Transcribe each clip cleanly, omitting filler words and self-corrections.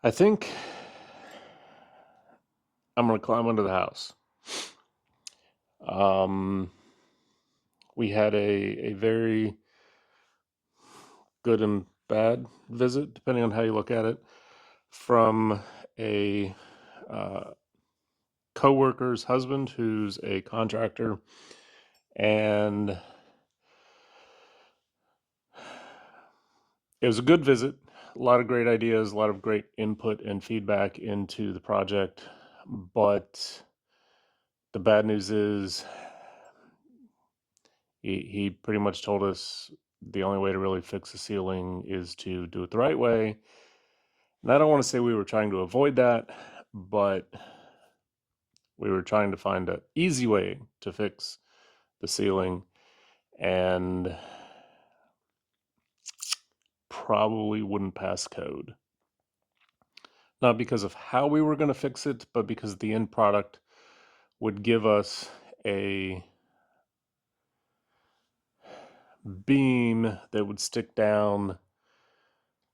I think I'm gonna climb under the house. Um, we had a very good and bad visit, depending on how you look at it, from a uh, coworker's husband who's a contractor, and it was a good visit. A lot of great ideas, a lot of great input and feedback into the project, but the bad news is he pretty much told us the only way to really fix the ceiling is to do it the right way. And I don't want to say we were trying to avoid that, but we were trying to find an easy way to fix the ceiling and probably wouldn't pass code. Not because of how we were going to fix it, but because the end product would give us a beam that would stick down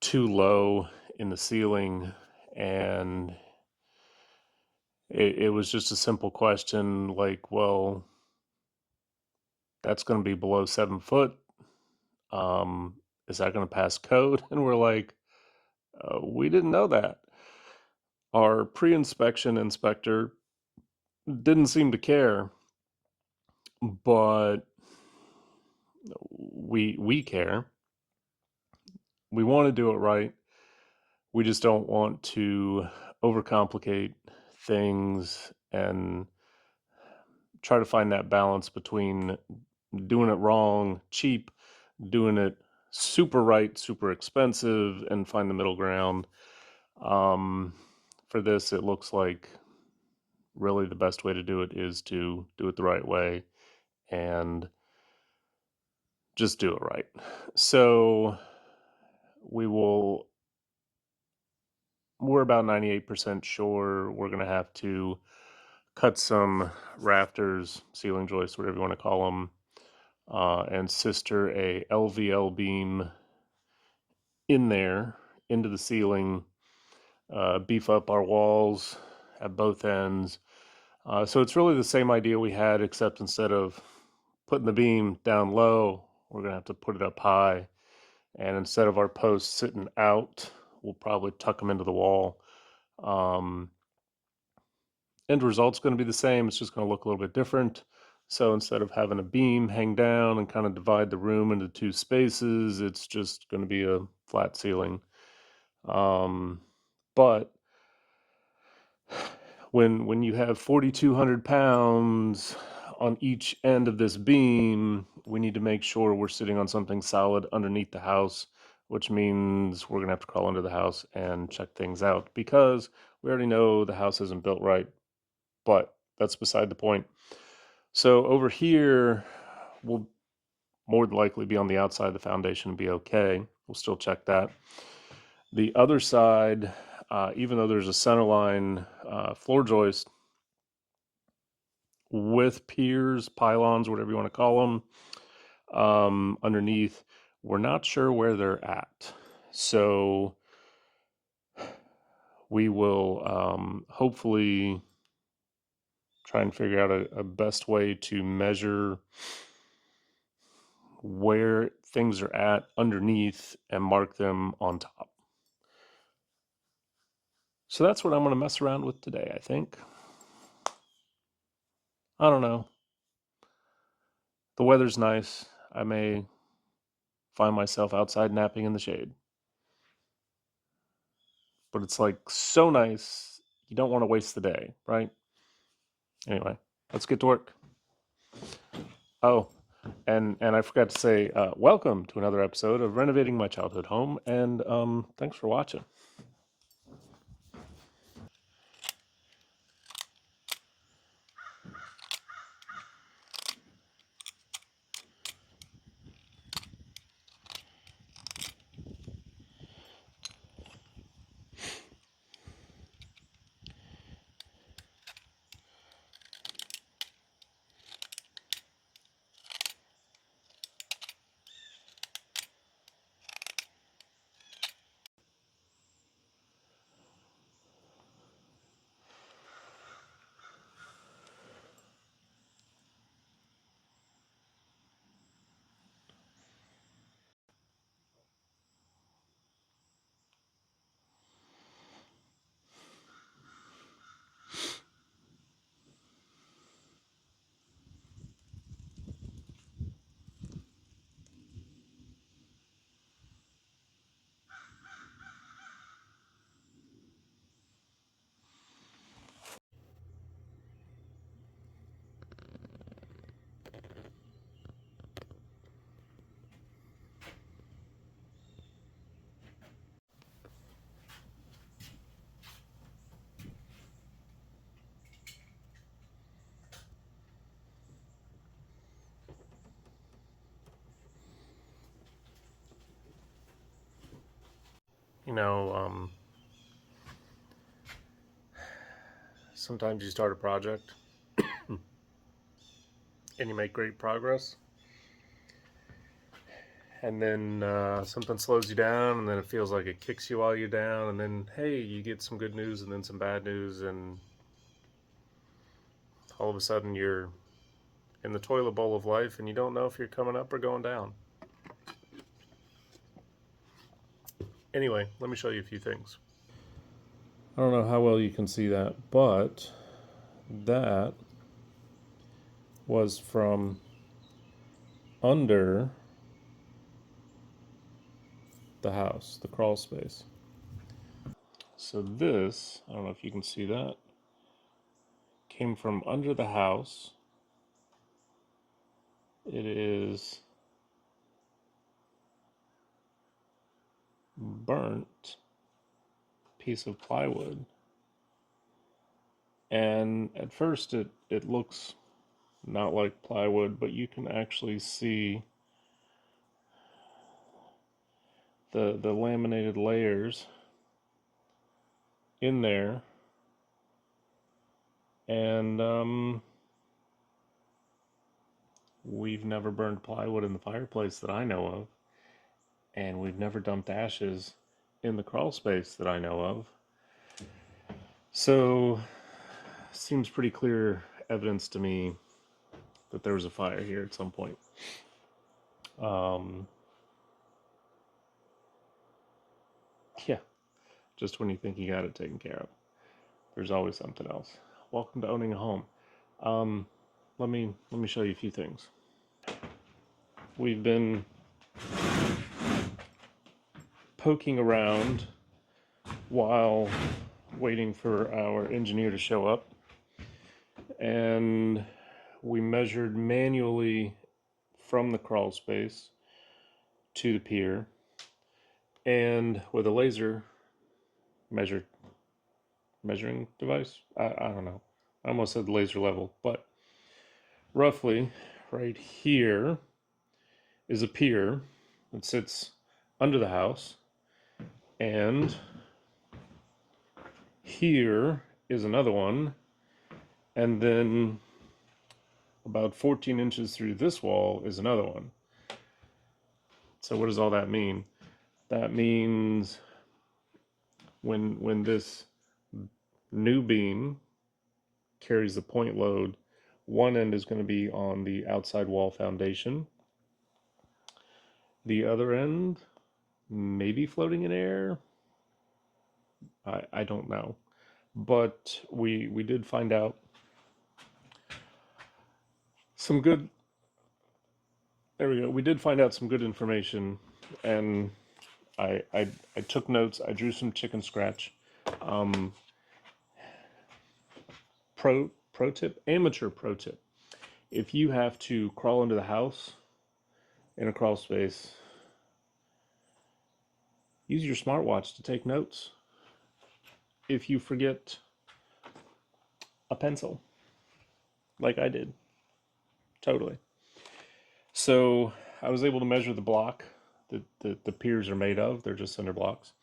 too low in the ceiling, and it was just a simple question like, well, that's going to be below 7 foot. Um, is that going to pass code? And we're like, we didn't know that. Our pre-inspection inspector didn't seem to care, but we care. We want to do it right. We just don't want to overcomplicate things and try to find that balance between doing it wrong, cheap, doing it super right, super expensive, and find the middle ground. For this, it looks like really the best way to do it is to do it the right way and just do it right. So we will, we're about 98% sure we're going to have to cut some rafters, ceiling joists, whatever you want to call them, and sister a LVL beam in there into the ceiling, beef up our walls at both ends. So it's really the same idea we had, except instead of putting the beam down low, we're going to have to put it up high. And instead of our posts sitting out, we'll probably tuck them into the wall. Um, End result's going to be the same. It's just going to look a little bit different. So instead of having a beam hang down and kind of divide the room into two spaces, it's just going to be a flat ceiling. But when you have 4,200 pounds on each end of this beam, we need to make sure we're sitting on something solid underneath the house, which means we're gonna have to crawl under the house and check things out because we already know the house isn't built right, but that's beside the point. So over here, we'll more than likely be on the outside of the foundation and be okay. We'll still check that. The other side, even though there's a centerline floor joist with piers, pylons, whatever you want to call them, underneath, we're not sure where they're at. So we will hopefully try and figure out a best way to measure where things are at underneath and mark them on top. So that's what I'm going to mess around with today, I think. I don't know. The weather's nice. I may find myself outside napping in the shade. But it's like so nice, you don't want to waste the day, right? Anyway, let's get to work. Oh, and I forgot to say, welcome to another episode of Renovating My Childhood Home, and thanks for watching. You know, sometimes you start a project and you make great progress, and then something slows you down, and then it feels like it kicks you while you're down, and then hey, you get some good news and then some bad news, and all of a sudden you're in the toilet bowl of life and you don't know if you're coming up or going down. Anyway, let me show you a few things. I don't know how well you can see that, but that was from under the house, the crawl space. So this, I don't know if you can see that, came from under the house. It is burnt piece of plywood. And at first it looks not like plywood, but you can actually see the laminated layers in there. And we've never burned plywood in the fireplace that I know of, and we've never dumped ashes in the crawl space that I know of. So, seems pretty clear evidence to me that there was a fire here at some point. Yeah, just when you think you got it taken care of, there's always something else. Welcome to owning a home. Let me show you a few things. We've been poking around while waiting for our engineer to show up, and we measured manually from the crawl space to the pier, and with a laser measuring device. I don't know. I almost said laser level, but roughly right here is a pier that sits under the house, and here is another one, and then about 14 inches through this wall is another one. So what does all that mean? That means when this new beam carries the point load, one end is going to be on the outside wall foundation. The other end maybe floating in air. I don't know. But we did find out some good, there we go. We did find out some good information, and I took notes. I drew some chicken scratch. Pro tip, amateur pro tip. If you have to crawl into the house in a crawl space, use your smartwatch to take notes. If you forget a pencil, like I did, totally. So I was able to measure the block that the piers are made of. They're just cinder blocks.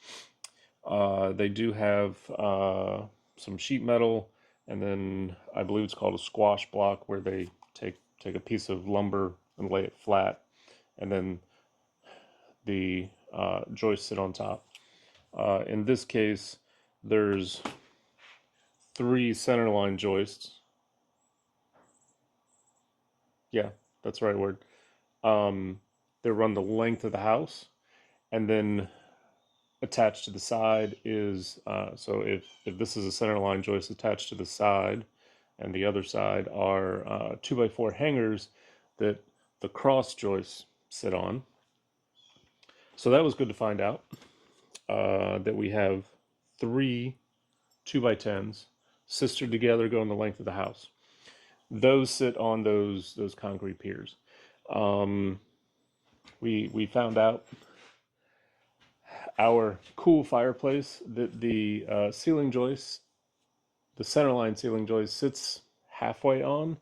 They do have some sheet metal, and then I believe it's called a squash block, where they take a piece of lumber and lay it flat, and then the joists sit on top. In this case, there's 3 centerline joists. Yeah, that's the right word. They run the length of the house, and then attached to the side is so if this is a centerline joist attached to the side, and the other side are 2x4 hangers that the cross joists sit on. So that was good to find out, that we have 3 2x10s sistered together going the length of the house. Those sit on those concrete piers. We found out our cool fireplace that the ceiling joist, the centerline ceiling joist, sits halfway on.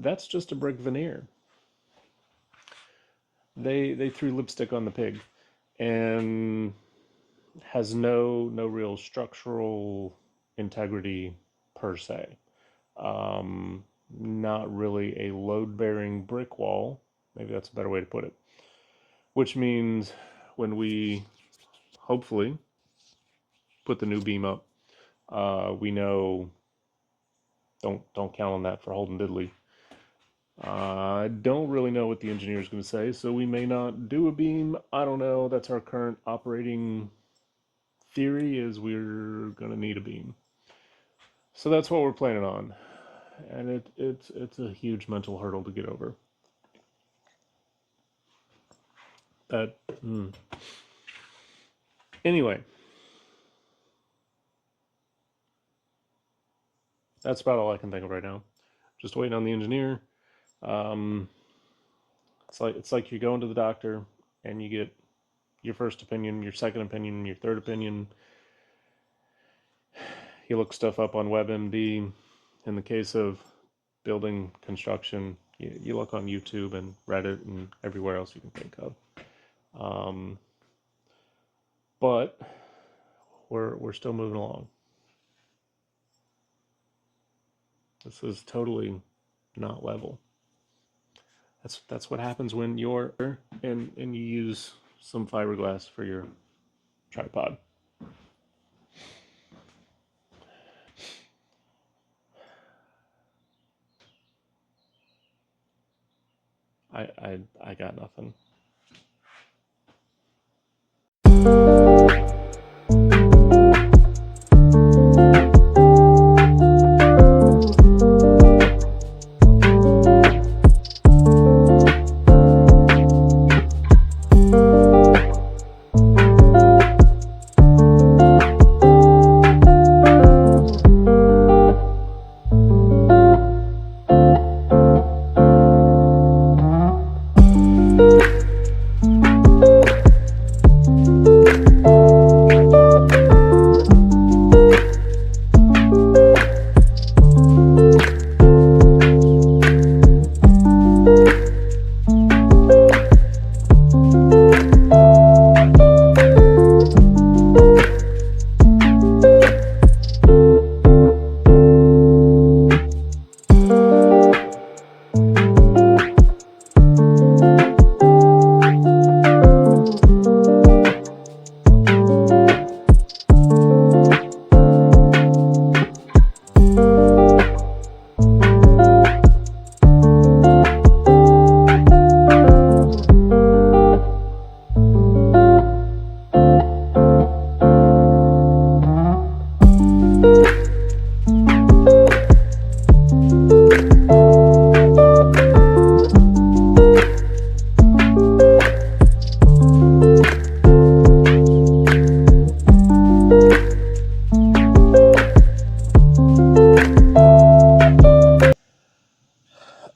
That's just a brick veneer. They threw lipstick on the pig, and has no real structural integrity per se. Not really a load-bearing brick wall. Maybe that's a better way to put it. Which means when we hopefully put the new beam up, we know don't count on that for holding diddly. I don't really know what the engineer is going to say, so we may not do a beam. I don't know. That's our current operating theory, is we're going to need a beam. So that's what we're planning on, and it's a huge mental hurdle to get over. That Anyway, that's about all I can think of right now. Just waiting on the engineer. Um, it's like you're going to the doctor and you get your first opinion, your second opinion, your third opinion. You look stuff up on WebMD. In the case of building construction, you look on YouTube and Reddit and everywhere else you can think of. Um, but we're still moving along. This is totally not level. That's what happens when you're and you use some fiberglass for your tripod. I got nothing.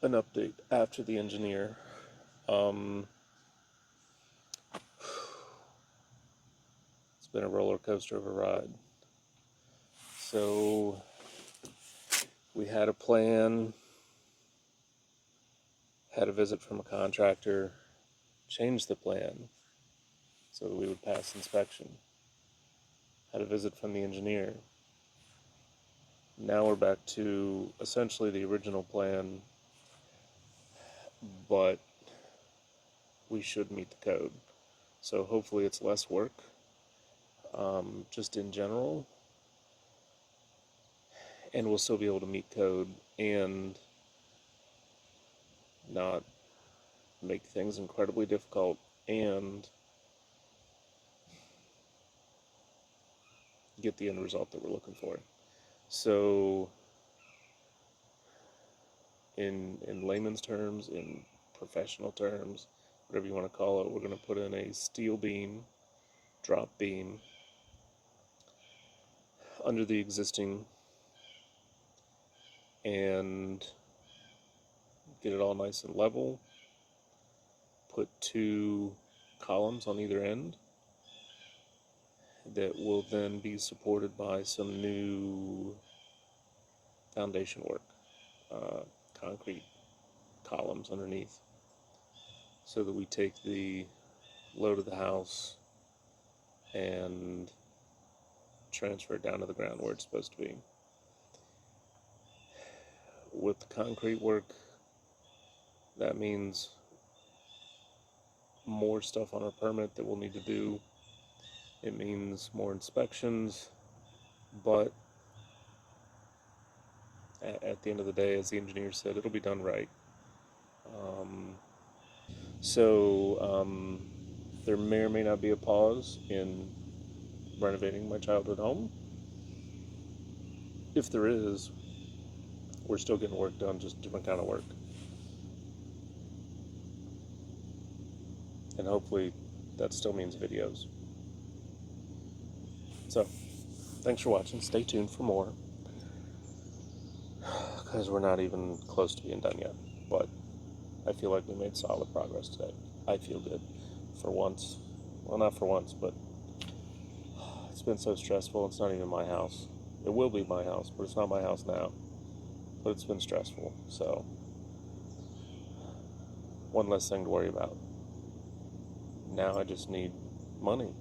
An update after the engineer. It's been a roller coaster of a ride. So we had a plan, had a visit from a contractor, changed the plan so that we would pass inspection. Had a visit from the engineer. Now we're back to essentially the original plan, but we should meet the code. So hopefully it's less work, just in general, and we'll still be able to meet code and not make things incredibly difficult and get the end result that we're looking for. So in layman's terms, in professional terms, whatever you want to call it, we're going to put in a steel beam, drop beam, under the existing and get it all nice and level. Put 2 columns on either end that will then be supported by some new foundation work, concrete columns underneath, so that we take the load of the house and transfer it down to the ground where it's supposed to be. With the concrete work, that means more stuff on our permit that we'll need to do. It means more inspections, but at the end of the day, as the engineer said, it'll be done right. Um, so there may or may not be a pause in renovating my childhood home. If there is, we're still getting work done, just different kind of work. And hopefully that still means videos. So, thanks for watching. Stay tuned for more, because we're not even close to being done yet. But I feel like we made solid progress today. I feel good for once. Well, not for once, but it's been so stressful. It's not even my house. It will be my house, but it's not my house now. But it's been stressful. So, one less thing to worry about. Now I just need money.